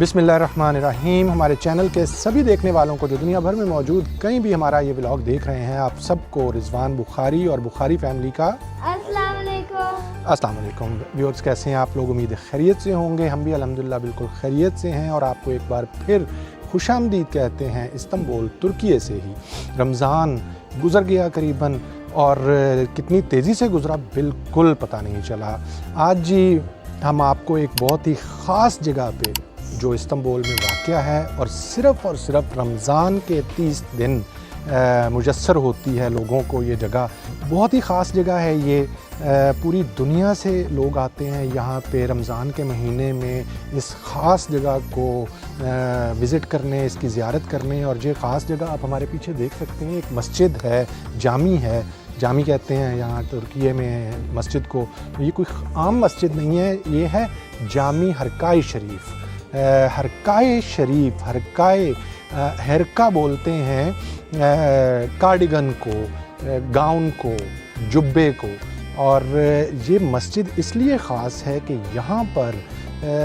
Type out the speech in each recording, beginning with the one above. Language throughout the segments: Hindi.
बिस्मिल्लाहिर्रहमानिर्रहीम। हमारे चैनल के सभी देखने वालों को जो दुनिया भर में मौजूद कहीं भी हमारा ये व्लॉग देख रहे हैं, आप सबको रिजवान बुखारी और बुखारी फैमिली का अस्सलाम वालेकुम। व्यूअर्स, कैसे हैं आप लोग? उम्मीद है खैरियत से होंगे। हम भी अल्हम्दुलिल्लाह बिल्कुल खैरियत से हैं और आपको एक बार फिर खुशामदीद कहते हैं इस्तांबुल तुर्की से ही। रमज़ान गुज़र गया करीबन, और कितनी तेज़ी से गुज़रा बिल्कुल पता नहीं चला। आज जी हम आपको एक बहुत ही ख़ास जगह पे जो इस्तांबुल में वाक़या है और सिर्फ़ रमज़ान के 30 दिन मुयस्सर होती है लोगों को ये जगह। बहुत ही ख़ास जगह है ये। पूरी दुनिया से लोग आते हैं यहाँ पे रमज़ान के महीने में इस ख़ास जगह को विज़िट करने, इसकी ज़ियारत करने। और ये ख़ास जगह आप हमारे पीछे देख सकते हैं, एक मस्जिद है, जामी है, जामी कहते हैं यहाँ तुर्की में मस्जिद को। ये कोई आम मस्जिद नहीं है, ये है जामी हरकाए शरीफ। हरकाए शरीफ, हरकाए हरका बोलते हैं कार्डिगन को, गाउन को, जुब्बे को। और ये मस्जिद इसलिए ख़ास है कि यहाँ पर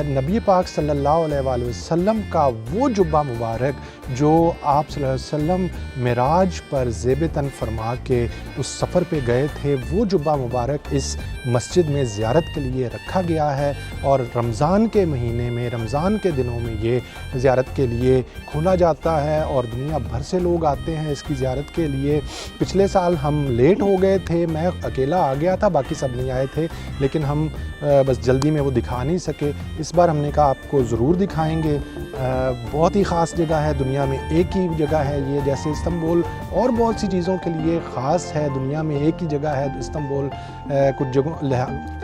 नबी पाक सल्लल्लाहु अलैहि वसल्लम का वो जुब्बा मुबारक जो आप सल्लल्लाहु अलैहि वसल्लम मिराज पर ज़ेब तन फरमा के उस सफ़र पे गए थे, वो जुब्बा मुबारक इस मस्जिद में ज़ियारत के लिए रखा गया है। और रमज़ान के महीने में, रमज़ान के दिनों में ये ज़ियारत के लिए खोला जाता है और दुनिया भर से लोग आते हैं इसकी ज़ियारत के लिए। पिछले साल हम लेट हो गए थे, मैं अकेला आ गया था, बाकी सब नहीं आए थे, लेकिन हम बस जल्दी में वो दिखा नहीं सके। इस बार हमने कहा आपको ज़रूर दिखाएंगे। बहुत ही ख़ास जगह है, दुनिया में एक ही जगह है ये। जैसे इस्तांबुल और बहुत सी चीज़ों के लिए ख़ास है, दुनिया में एक ही जगह है इस्तांबुल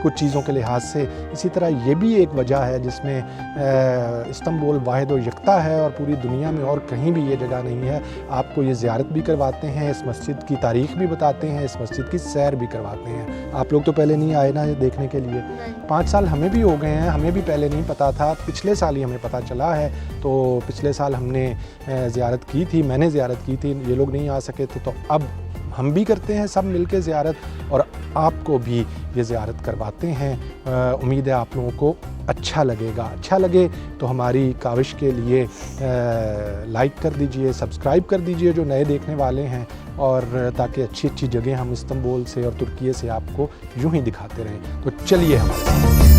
कुछ चीज़ों के लिहाज से। इसी तरह ये भी एक वजह है जिसमें इस्तांबुल वाहिद व यकता है और पूरी दुनिया में और कहीं भी ये जगह नहीं है। आपको ये ज़ियारत भी करवाते हैं, इस मस्जिद की तारीख़ भी बताते हैं, इस मस्जिद की सैर भी करवाते हैं। आप लोग तो पहले नहीं आए ना देखने के लिए? 5 साल हमें भी हो गए हैं, हमें भी पहले नहीं पता था, पिछले साल ही हमें पता चला है। तो पिछले साल हमने ज़ियारत की थी, मैंने ज़ियारत की थी, ये लोग नहीं आ सके थे, तो अब हम भी करते हैं सब मिलके ज़ियारत और आपको भी ये ज़ियारत करवाते हैं। उम्मीद है आप लोगों को अच्छा लगेगा। अच्छा लगे तो हमारी काविश के लिए लाइक कर दीजिए, सब्सक्राइब कर दीजिए जो नए देखने वाले हैं, और ताकि अच्छी अच्छी जगह हम इस्तांबुल से और तुर्की से आपको यूं ही दिखाते रहें। तो चलिए हमारे साथ।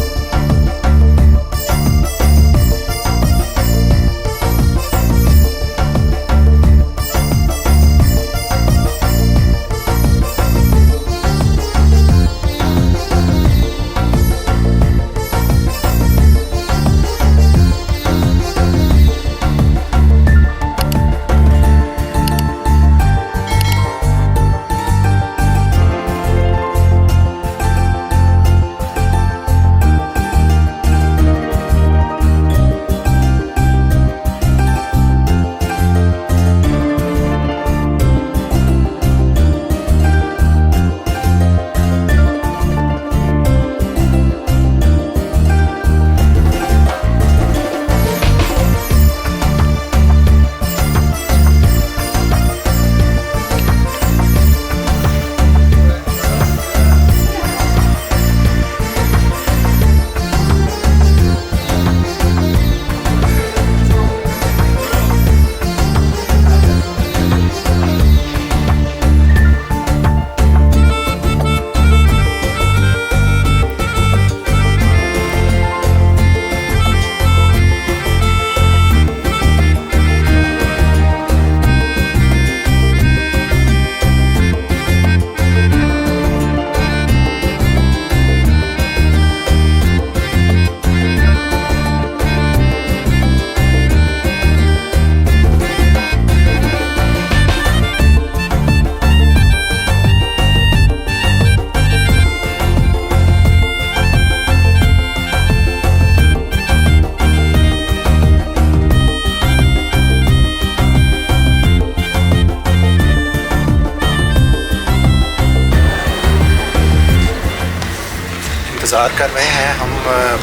इंतज़ार कर रहे हैं। हम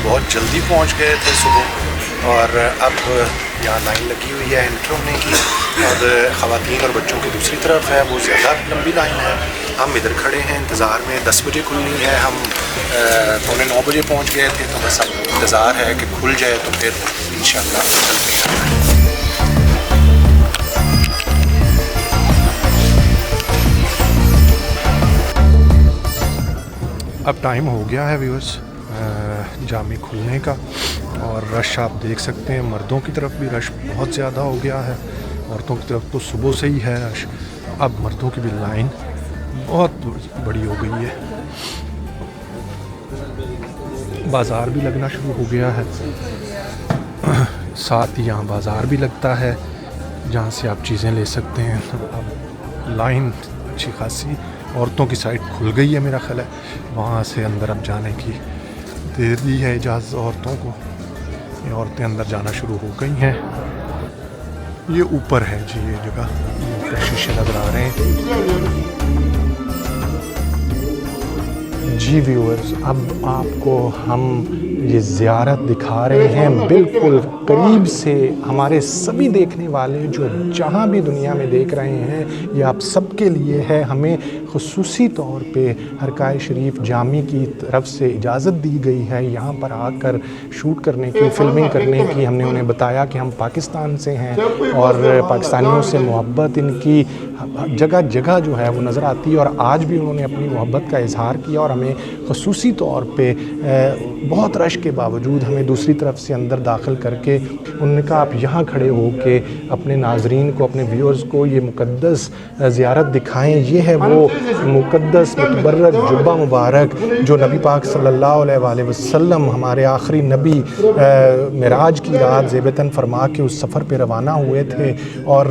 बहुत जल्दी पहुंच गए थे सुबह, और अब यहाँ लाइन लगी हुई है एंटर होने की, और ख़वातीन और बच्चों की दूसरी तरफ है, वो ज़्यादा लंबी लाइन है। हम इधर खड़े हैं इंतज़ार में। 10 बजे खुलनी है, हम 8:45 बजे पहुँच गए थे, तो बस अब इंतज़ार है कि खुल जाए तो फिर इंशाअल्लाह चलते हैं। अब टाइम हो गया है व्यूअर्स जामी खुलने का, और रश आप देख सकते हैं। मर्दों की तरफ भी रश बहुत ज़्यादा हो गया है, औरतों की तरफ तो सुबह से ही है रश। अब मर्दों की भी लाइन बहुत बड़ी हो गई है। बाज़ार भी लगना शुरू हो गया है, साथ ही यहाँ बाज़ार भी लगता है जहाँ से आप चीज़ें ले सकते हैं। तो अब लाइन अच्छी खासी औरतों की साइड खुल गई है, मेरा ख्याल है वहाँ से अंदर अब जाने की दे दी है इजाज़त औरतों को। ये औरतें अंदर जाना शुरू हो गई हैं। ये ऊपर है जी, ये जगह शीशे नजर आ रहे हैं। जी व्यूअर्स, अब आपको हम ये ज़ियारत दिखा रहे हैं बिल्कुल करीब से। हमारे सभी देखने वाले जो जहाँ भी दुनिया में देख रहे हैं, ये आप सबके लिए है। हमें ख़ुसूसी तौर पे हरकाए शरीफ जामी की तरफ से इजाज़त दी गई है यहाँ पर आकर शूट करने की, फ़िल्मिंग करने की। हमने उन्हें बताया कि हम पाकिस्तान से हैं और पाकिस्तानियों से मोहब्बत इनकी जगह जगह जो है वो नज़र आती है, और आज भी उन्होंने अपनी मोहब्बत का इजहार किया और हमें ख़ुसूसी तौर पे बहुत रश के बावजूद हमें दूसरी तरफ से अंदर दाखिल करके उन्होंने कहा आप यहाँ खड़े हो के अपने नाजरीन को, अपने व्यूअर्स को ये मुक़द्दस ज़ियारत दिखाएं। ये है वो मुक़द्दस मुतबर्रक जुब्बा मुबारक जो नबी पाक सल्लल्लाहु अलैहि वसल्लम हमारे आखिरी नबी मिराज की रात ज़ेबतन फरमा के उस सफ़र पे रवाना हुए थे, और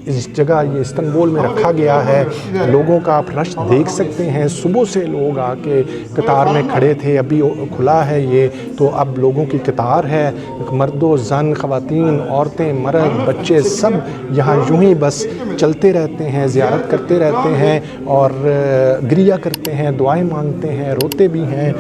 इस जगह ये इस्तांबुल में रखा गया है। लोगों का आप रश देख सकते हैं, सुबह से लोग आके कतार में खड़े थे, अभी खुला है ये, तो अब लोगों की कतार है। मर्दो जन, ख़वातीन, औरतें, मर्द, बच्चे सब यहाँ यूँ ही बस चलते रहते हैं, ज़ियारत करते रहते हैं और गिरिया करते हैं, दुआएं मांगते हैं, रोते भी हैं।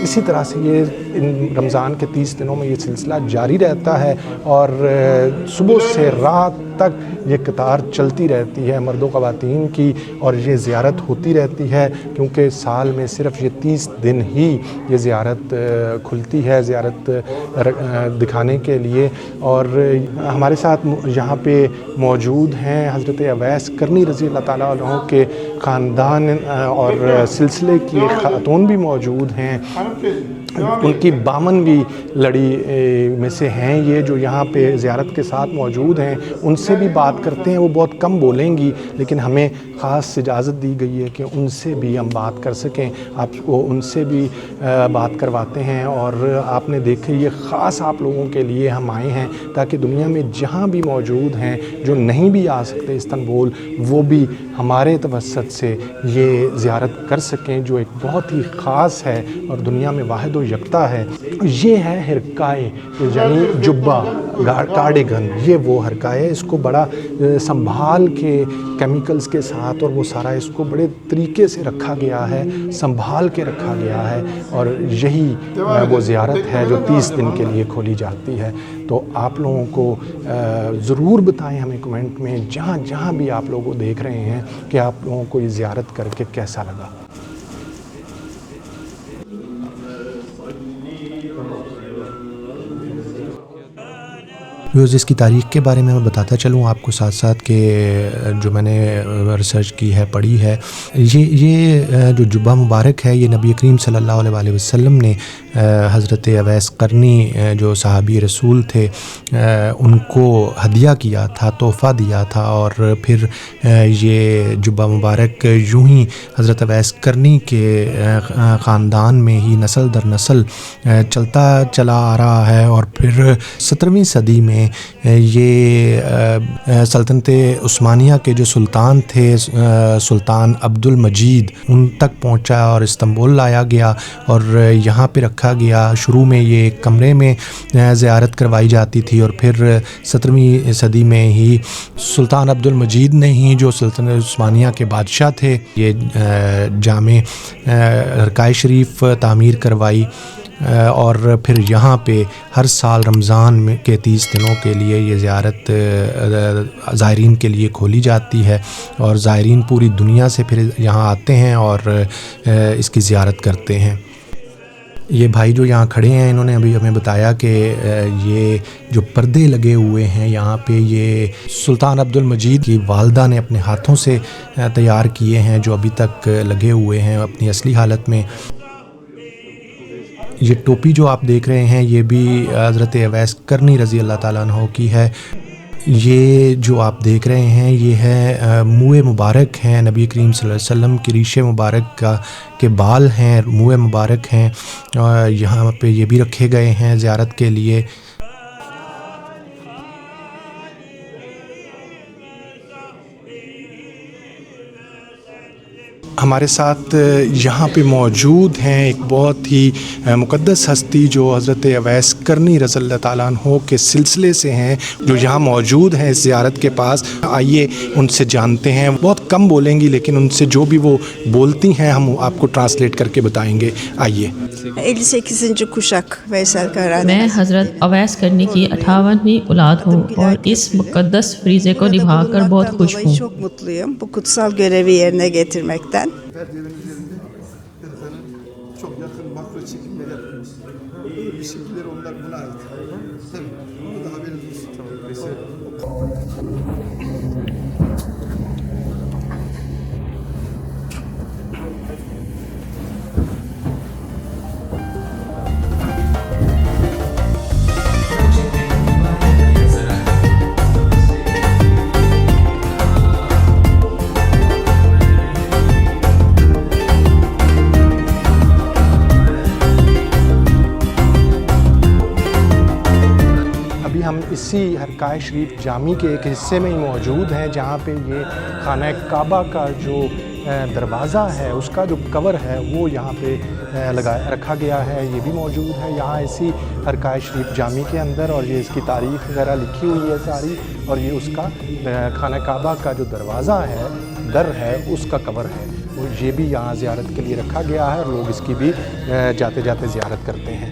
इसी तरह से ये इन रमज़ान के 30 दिनों में ये सिलसिला जारी रहता है, और सुबह से रात तक ये कतार चलती रहती है मर्दों ख़वातीन की, और ये ज़ियारत होती रहती है क्योंकि साल में सिर्फ़ ये 30 दिन ही ये ज़ियारत खुलती है, ज़ियारत दिखाने के लिए। और हमारे साथ यहाँ पे मौजूद हैं हज़रत अवैस करनी रज़ी अल्लाह ताला अन्हु के ख़ानदान और सिलसिले की खातून भी मौजूद हैं। उनकी 52वीं लड़ी में से हैं ये जो यहाँ पे ज़ियारत के साथ मौजूद हैं। उनसे भी बात करते हैं, वो बहुत कम बोलेंगी लेकिन हमें ख़ास इजाज़त दी गई है कि उनसे भी हम बात कर सकें। आपको उनसे भी बात करवाते हैं, और आपने देखे ये ख़ास आप लोगों के लिए हम आए हैं ताकि दुनिया में जहाँ भी मौजूद हैं जो नहीं भी आ सकते इस्तांबुल, वो भी हमारे तवस्सुत से ये ज़ियारत कर सकें जो एक बहुत ही ख़ास है और दुनिया में वाहिद व यकता है। ये है हरकाए यानी जुब्बा कार्डिगन, ये वो हरका है। इसको बड़ा संभाल के केमिकल्स के साथ और वो सारा इसको बड़े तरीके से रखा गया है, संभाल के रखा गया है, और यही वो ज़ियारत है जो 30 दिन के लिए खोली जाती है। तो आप लोगों को ज़रूर बताएं हमें कमेंट में, जहाँ जहाँ भी आप लोग देख रहे हैं, कि आप लोगों को ये ज़ियारत करके कैसा लगा। व्यूअर्स, इसकी तारीख़ के बारे में मैं बताता चलूँ आपको साथ साथ कि जो मैंने रिसर्च की है, पढ़ी है, ये जो जुब्बा मुबारक है ये नबी करीम सल्लल्लाहु अलैहि वसल्लम ने हज़रत अवैस करनी जो सहाबी रसूल थे उनको हदिया किया था, तोहफ़ा दिया था। और फिर ये जुब्बा मुबारक यूँ ही हज़रत अवैस करनी के ख़ानदान में ही नस्ल दर नस्ल चलता चला आ रहा है। और फिर 17वीं सदी में ये सल्तनत उस्मानिया के जो सुल्तान थे, सुल्तान अब्दुल मजीद, उन तक पहुंचा और इस्तांबुल लाया गया और यहाँ पे रखा गया। शुरू में ये कमरे में ज़ियारत करवाई जाती थी, और फिर 17वीं सदी में ही सुल्तान अब्दुल मजीद ने ही, जो सल्तनत उस्मानिया के बादशाह थे, ये जामे हरकाए शरीफ तामीर करवाई। और फिर यहाँ पे हर साल रमज़ान में के 30 दिनों के लिए ये ज़ियारत ज़ायरीन के लिए खोली जाती है, और ज़ायरीन पूरी दुनिया से फिर यहाँ आते हैं और इसकी ज़ियारत करते हैं। ये भाई जो यहाँ खड़े हैं इन्होंने अभी हमें बताया कि ये जो पर्दे लगे हुए हैं यहाँ पे ये सुल्तान अब्दुल मजीद की वालदा ने अपने हाथों से तैयार किए हैं, जो अभी तक लगे हुए हैं अपनी असली हालत में। ये टोपी जो आप देख रहे हैं ये भी हज़रत अवैस करनी रज़ी अल्लाह ताला अन्हु की है। ये जो आप देख रहे हैं ये है मुँह मुबारक हैं, नबी करीम सल्लल्लाहु अलैहि वसल्लम की रीशे मुबारक के बाल हैं, मुँह मुबारक हैं। यहाँ पे ये भी रखे गए हैं ज़ियारत के लिए। हमारे साथ यहाँ पे मौजूद हैं एक बहुत ही मुक़द्दस हस्ती जो हज़रत अवैस करनी रज़ी अल्लाह ताला अन्हु के सिलसिले से हैं, जो यहाँ मौजूद हैं इस ज़ियारत के पास। आइए उनसे जानते हैं। बहुत कम बोलेंगी लेकिन उनसे जो भी वो बोलती हैं हम आपको ट्रांसलेट करके बताएंगे। आइए। 58. kuşak Veysel Karahan। मैं हज़रत अवैस करनी की 58वीं औलाद हूँ और इस मुक़द्दस फरीज़े को निभाकर बहुत खुश हूँ। Çok mutluyum bu kutsal görevi yerine getirmekten। Çok yakın makro çekimler yapıyoruz. Bir şekilleri onlar buna ait. Tabii. Bunu da haberiniz olsun. हम इसी हरकाए शरीफ जामी के एक हिस्से में ही मौजूद हैं जहाँ पे ये खाना काबा का जो दरवाज़ा है उसका जो कवर है वो यहाँ पे रखा गया है, ये भी मौजूद है यहाँ इसी हरकाए शरीफ जामी के अंदर। और ये इसकी तारीख़ वगैरह लिखी हुई है सारी, और ये उसका खाना काबा का जो दरवाज़ा है, दर है, उसका कवर है, वो ये भी यहाँ ज़ियारत के लिए रखा गया है और लोग इसकी भी जाते जाते ज़ियारत करते हैं।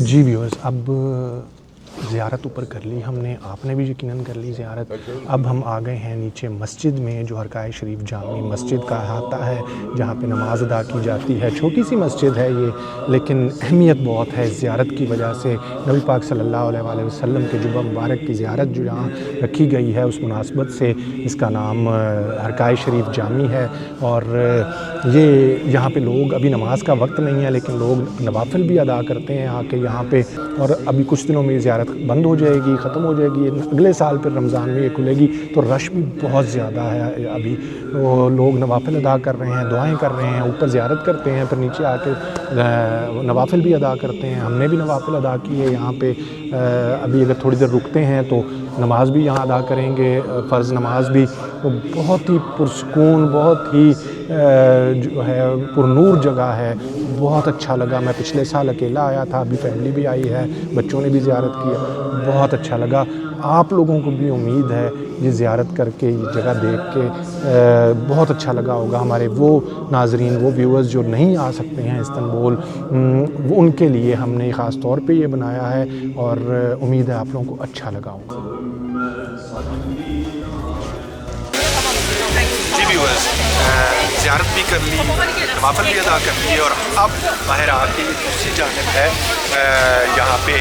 जी व्यूअर्स, अब ज़ियारत ऊपर कर ली हमने, आपने भी यकीनन कर ली ज़ियारत। अब हम आ गए हैं नीचे मस्जिद में, जो हरकाए शरीफ जामी मस्जिद का अहाता है, जहाँ पे नमाज़ अदा की जाती है। छोटी सी मस्जिद है ये, लेकिन अहमियत बहुत है इस ज़ियारत की वजह से। नबी पाक सल्लल्लाहु अलैहि वसल्लम के जुबा मुबारक की ज़ियारत जो यहाँ रखी गई है, उस मुनासबत से इसका नाम हरकाए शरीफ जामी है। और ये यहाँ पे लोग, अभी नमाज का वक्त नहीं है लेकिन लोग नवाफिल भी अदा करते हैं आके यहाँ पे। और अभी कुछ दिनों में ज़ियारत बंद हो जाएगी, ख़त्म हो जाएगी, अगले साल फिर रमज़ान में ये खुलेगी। तो रश भी बहुत ज़्यादा है अभी, वो लोग नवाफिल अदा कर रहे हैं, दुआएं कर रहे हैं, ऊपर ज़ियारत करते हैं, फिर नीचे आके नवाफिल भी अदा करते हैं। हमने भी नवाफिल अदा किए यहाँ पे। अभी अगर थोड़ी देर रुकते हैं तो नमाज भी यहाँ अदा करेंगे, फ़र्ज़ नमाज भी। तो बहुत ही पुरसकून, बहुत ही जो है पुरनूर जगह है, बहुत अच्छा लगा। मैं पिछले साल अकेला आया था, अभी फैमिली भी आई है, बच्चों ने भी ज़ियारत किया, बहुत अच्छा लगा। आप लोगों को भी उम्मीद है ये ज़ियारत करके, ये जगह देख के बहुत अच्छा लगा होगा। हमारे वो नाज़रीन, वो व्यूअर्स जो नहीं आ सकते हैं इस्तांबुल, उनके लिए हमने ख़ास तौर पे ये बनाया है और उम्मीद है आप लोगों को अच्छा लगा होगा। जी व्यूअर्स, ज़ियारत भी कर ली, नवाफिल भी अदा कर लिए और अब बाहर आके दूसरी जानिब है यहाँ पे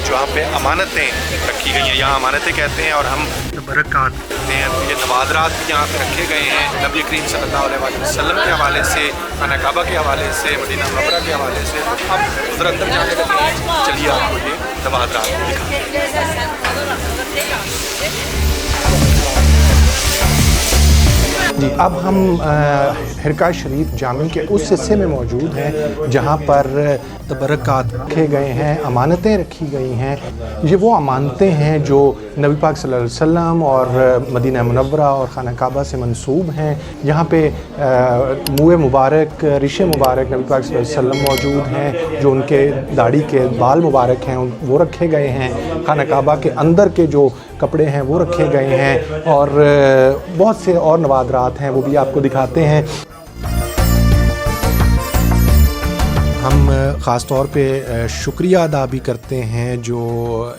जहाँ पे अमानतें रखी गई हैं, यहाँ अमानतें कहते हैं और हम बरक़ात कहते हैं। तो ये नवादरात भी यहाँ पे रखे गए हैं नबी करीम सल्लल्लाहु अलैहि वसल्लम के हवाले से, खाना काबा के हवाले से, मदीना मुनव्वरा के हवाले से। अब उधर अंदर जाने लगे हैं, चलिए आपको ये नवादरात दिखाते हैं। जी, अब हम हिरका शरीफ जामी के उस हिस्से में मौजूद हैं जहाँ पर तबरक़ात रखे गए हैं, अमानतें रखी गई हैं। ये वो अमानतें हैं जो नबी पाक सल्लल्लाहु अलैहि वसल्लम और मदीना मुनव्वरा और खाना काबा से मंसूब हैं। यहाँ पे मुँह मुबारक, रिशे मुबारक नबी पाक सल्लल्लाहु अलैहि वसल्लम मौजूद हैं, जो उनके दाढ़ी के बाल मुबारक हैं वो रखे गए हैं। खाना काबा के अंदर के जो कपड़े हैं वो रखे गए हैं और बहुत से और नवादरात हैं, वो भी आपको दिखाते हैं। हम ख़ास तौर पे शुक्रिया अदा भी करते हैं जो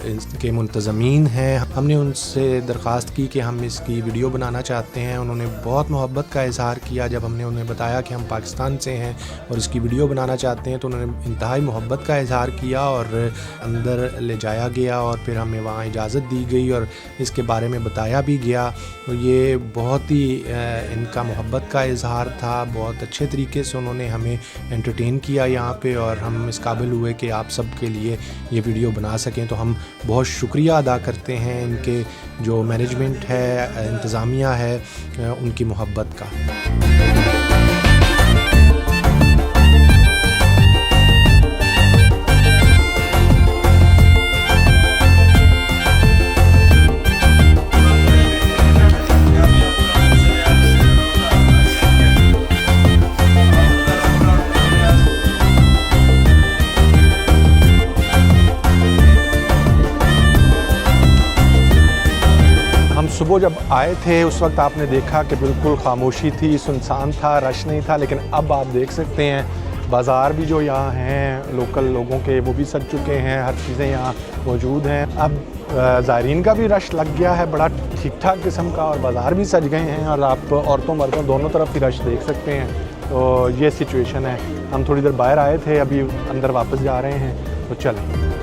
इनके मुंतज़मीन हैं। हमने उनसे दरख्वास्त की कि हम इसकी वीडियो बनाना चाहते हैं। उन्होंने बहुत मोहब्बत का इज़हार किया। जब हमने उन्हें बताया कि हम पाकिस्तान से हैं और इसकी वीडियो बनाना चाहते हैं तो उन्होंने इंतहाई मोहब्बत का इज़हार किया और अंदर ले जाया गया और फिर हमें वहाँ इजाज़त दी गई और इसके बारे में बताया भी गया। तो ये बहुत ही इनका मोहब्बत का इज़हार था। बहुत अच्छे तरीके से उन्होंने हमें एंटरटेन किया यहाँ पे और हम इस काबिल हुए कि आप सब के लिए ये वीडियो बना सकें। तो हम बहुत शुक्रिया अदा करते हैं इनके जो मैनेजमेंट है, इंतज़ामिया है, उनकी मोहब्बत का। सुबह जब आए थे उस वक्त आपने देखा कि बिल्कुल खामोशी थी, सुनसान था, रश नहीं था। लेकिन अब आप देख सकते हैं बाज़ार भी जो यहाँ हैं लोकल लोगों के वो भी सज चुके हैं, हर चीज़ें यहाँ मौजूद हैं। अब ज़ायरीन का भी रश लग गया है बड़ा ठीक ठाक किस्म का और बाज़ार भी सज गए हैं और आप औरतों मर्दों दोनों तरफ ही रश देख सकते हैं। तो ये सिचुएशन है। हम थोड़ी देर बाहर आए थे, अभी अंदर वापस जा रहे हैं, तो चलें।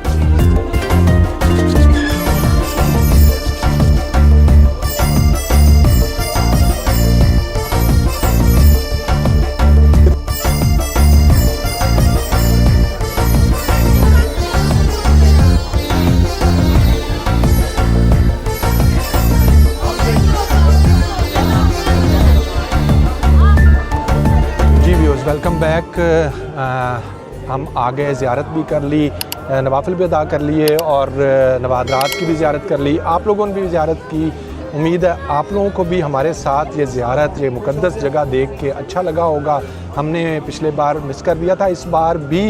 Welcome back. हम आ गए, ज़ियारत भी कर ली, नवाफिल भी अदा कर लिए और नवादरात की भी ज़ियारत कर ली। आप लोगों ने भी ज़ियारत की। उम्मीद है आप लोगों को भी हमारे साथ ये ज़ियारत, ये मुक़द्दस जगह देख के अच्छा लगा होगा। हमने पिछले बार मिस कर दिया था, इस बार भी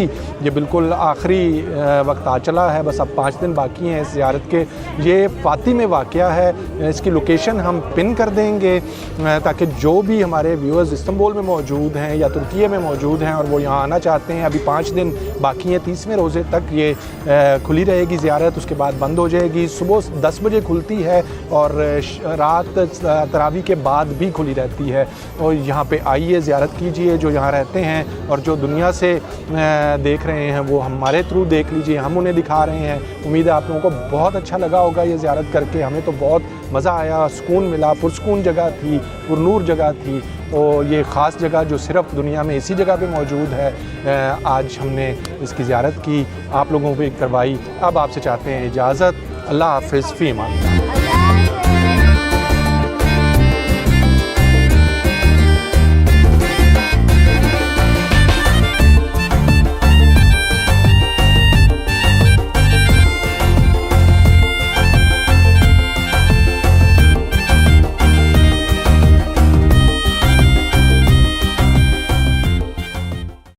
ये बिल्कुल आखिरी वक्त आ चला है। बस अब 5 दिन बाकी हैं इस ज़ियारत के। ये फाती में वाक़या है। इसकी लोकेशन हम पिन कर देंगे ताकि जो भी हमारे व्यूअर्स इस्तांबुल में मौजूद हैं या तुर्की में मौजूद हैं और वो यहाँ आना चाहते हैं, अभी 5 दिन बाकी हैं। 30वें रोज़े तक ये खुली रहेगी ज़ियारत, उसके बाद बंद हो जाएगी। सुबह 10 बजे खुलती है और रात तरावी के बाद भी खुली रहती है। और यहाँ पे आइए, ज़ियारत कीजिए। जो यहाँ रहते हैं और जो दुनिया से देख रहे हैं वो हमारे थ्रू देख लीजिए, हम उन्हें दिखा रहे हैं। उम्मीद है आप लोगों को बहुत अच्छा लगा होगा ये ज़ियारत करके। हमें तो बहुत मज़ा आया, सुकून मिला, पुरसुकून जगह थी, पुरनूर जगह थी। तो ये ख़ास जगह जो सिर्फ़ दुनिया में इसी जगह पे मौजूद है, आज हमने इसकी ज़ियारत की, आप लोगों को भी करवाई। अब आपसे चाहते हैं इजाज़त। अल्लाह हाफ़िज़, फ़ी अमान।